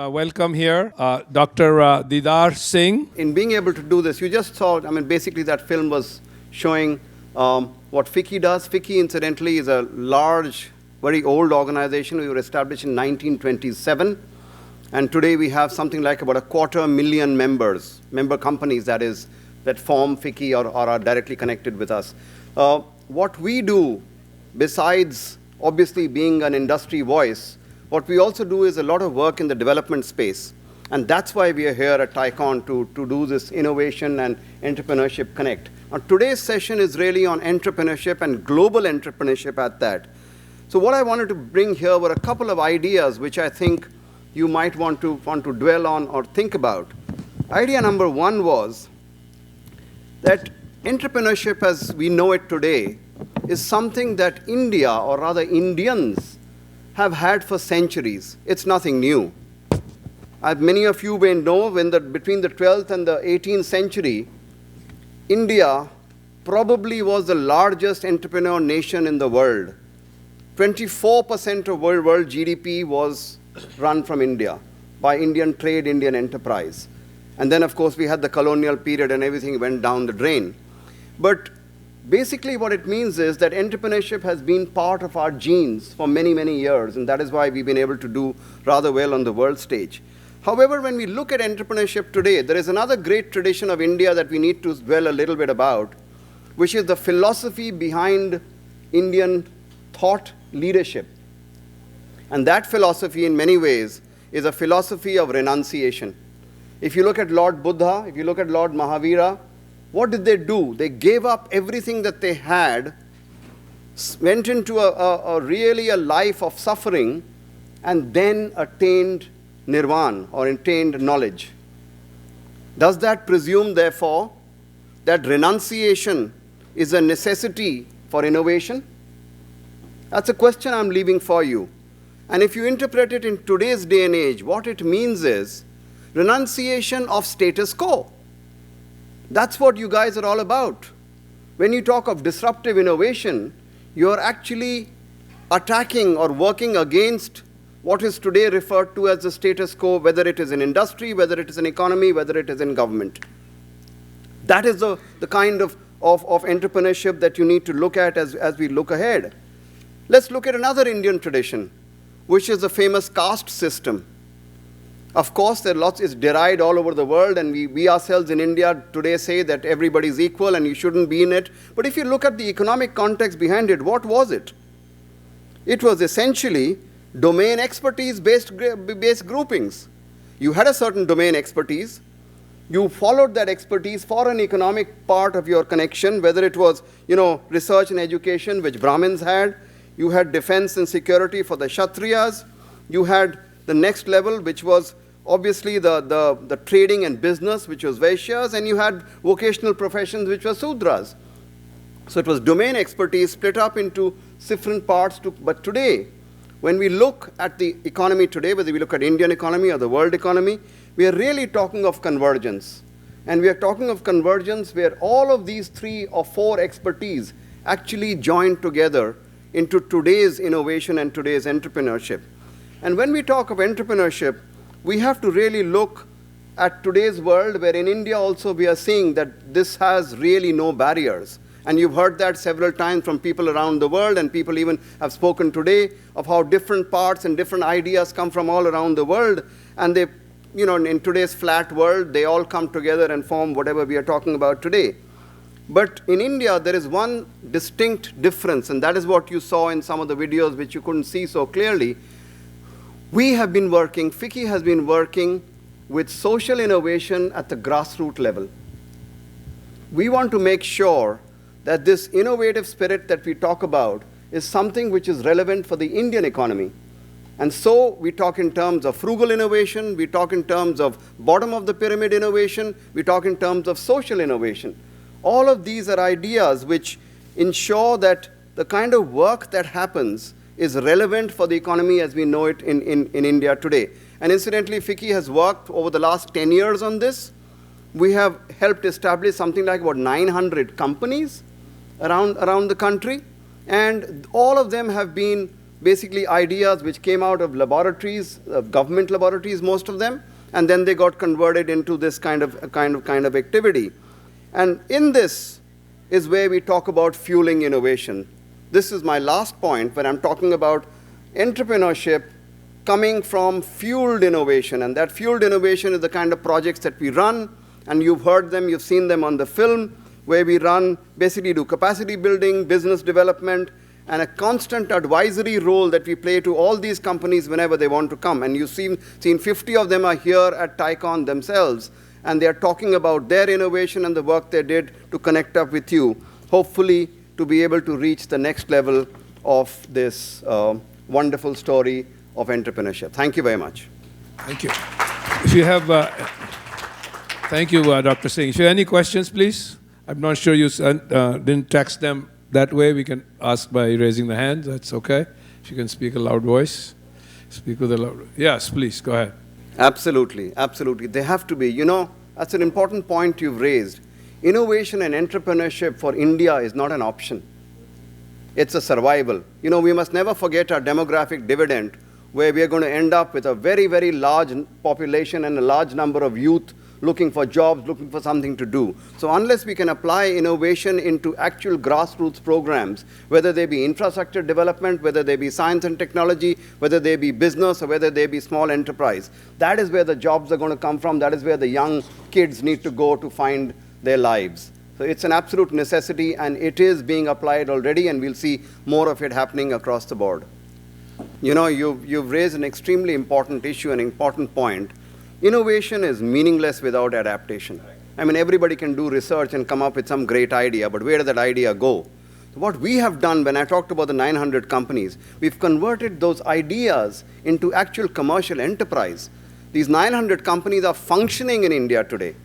welcome here Dr. Didar Singh. In being able to do this, you just saw, basically that film was showing what FICCI does. FICCI, incidentally, is a large, very old organization. We were established in 1927. And today we have something like about 250,000 members, member companies, that form FICCI or are directly connected with us. What we do, besides obviously being an industry voice, what we also do is a lot of work in the development space. And that's why we are here at TiEcon to do this innovation and entrepreneurship connect. Now, today's session is really on entrepreneurship and global entrepreneurship at that. So what I wanted to bring here were a couple of ideas which I think you might want to dwell on or think about. Idea number one was that entrepreneurship as we know it today is something that India, or rather Indians, have had for centuries. It's nothing new. As many of you may know, between the 12th and the 18th century, India probably was the largest entrepreneur nation in the world. 24% of world GDP was run from India by Indian trade, Indian enterprise. And then, of course, we had the colonial period and everything went down the drain. But basically what it means is that entrepreneurship has been part of our genes for many, many years, and that is why we've been able to do rather well on the world stage. However, when we look at entrepreneurship today, there is another great tradition of India that we need to dwell a little bit about, which is the philosophy behind Indian thought leadership. And that philosophy, in many ways, is a philosophy of renunciation. If you look at Lord Buddha, if you look at Lord Mahavira, what did they do? They gave up everything that they had, went into really a life of suffering, and then attained nirvana, or attained knowledge. Does that presume, therefore, that renunciation is a necessity for innovation? That's a question I'm leaving for you. And if you interpret it in today's day and age, what it means is renunciation of status quo. That's what you guys are all about. When you talk of disruptive innovation, you're actually attacking or working against what is today referred to as the status quo, whether it is in industry, whether it is in economy, whether it is in government. That is the kind of entrepreneurship that you need to look at as we look ahead. Let's look at another Indian tradition, which is the famous caste system. Of course, it's derived all over the world, and we ourselves in India today say that everybody is equal and you shouldn't be in it. But if you look at the economic context behind it, what was it? It was essentially domain expertise-based groupings. You had a certain domain expertise. You followed that expertise for an economic part of your connection, whether it was, research and education, which Brahmins had. You had defense and security for the Kshatriyas. You had the next level, which was obviously the trading and business, which was Vaishyas, and you had vocational professions, which were Sudras. So it was domain expertise split up into different parts. But today, when we look at the economy today, whether we look at Indian economy or the world economy, we are really talking of convergence. And we are talking of convergence where all of these 3 or 4 expertise actually join together into today's innovation and today's entrepreneurship. And when we talk of entrepreneurship, we have to really look at today's world, where in India also we are seeing that this has really no barriers. And you've heard that several times from people around the world, and people even have spoken today of how different parts and different ideas come from all around the world. And they, in today's flat world, they all come together and form whatever we are talking about today. But in India, there is one distinct difference, and that is what you saw in some of the videos which you couldn't see so clearly. We have been working, FICCI has been working with social innovation at the grassroots level. We want to make sure that this innovative spirit that we talk about is something which is relevant for the Indian economy. And so we talk in terms of frugal innovation, we talk in terms of bottom of the pyramid innovation, we talk in terms of social innovation. All of these are ideas which ensure that the kind of work that happens is relevant for the economy as we know it in India today. And incidentally, FICCI has worked over the last 10 years on this. We have helped establish something like about 900 companies around the country, and all of them have been basically ideas which came out of laboratories, government laboratories, most of them, and then they got converted into this kind of activity. And in this is where we talk about fueling innovation. This is my last point when I'm talking about entrepreneurship coming from fueled innovation. And that fueled innovation is the kind of projects that we run, and you've heard them, you've seen them on the film, where we run, basically do capacity building, business development, and a constant advisory role that we play to all these companies whenever they want to come. And you've seen 50 of them are here at TiEcon themselves, and they're talking about their innovation and the work they did to connect up with you, hopefully to be able to reach the next level of this wonderful story of entrepreneurship. Thank you very much. Thank you. If you have, thank you, Dr. Singh. If you have any questions, please. I'm not sure you didn't text them that way. We can ask by raising the hand. That's okay. If you can speak a loud voice, speak with a loud. Yes, please go ahead. Absolutely, absolutely. They have to be. You know, that's an important point you've raised. Innovation and entrepreneurship for India is not an option. It's a survival. You know, we must never forget our demographic dividend, where we are going to end up with a very, very large population and a large number of youth looking for jobs, looking for something to do. So unless we can apply innovation into actual grassroots programs, whether they be infrastructure development, whether they be science and technology, whether they be business, or whether they be small enterprise, that is where the jobs are going to come from. That is where the young kids need to go to find their lives. So it's an absolute necessity, and it is being applied already, and we'll see more of it happening across the board. You know, you've raised an extremely important issue, an important point. Innovation is meaningless without adaptation. I mean, everybody can do research and come up with some great idea, but where does that idea go? So what we have done, when I talked about the 900 companies, we've converted those ideas into actual commercial enterprise. These 900 companies are functioning in India today.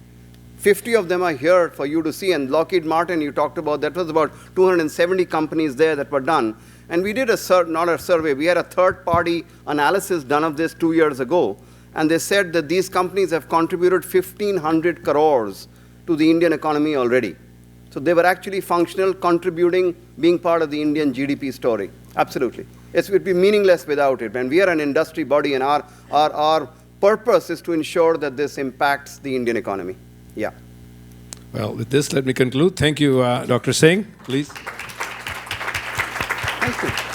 50 of them are here for you to see, and Lockheed Martin, you talked about, that was about 270 companies there that were done. And we did not a survey, we had a third-party analysis done of this 2 years ago. And they said that these companies have contributed 1,500 crores to the Indian economy already. So they were actually functional, contributing, being part of the Indian GDP story. Absolutely. It would be meaningless without it. And we are an industry body, and our purpose is to ensure that this impacts the Indian economy. Yeah. Well, with this, let me conclude. Thank you, Dr. Singh. Please. Thank you.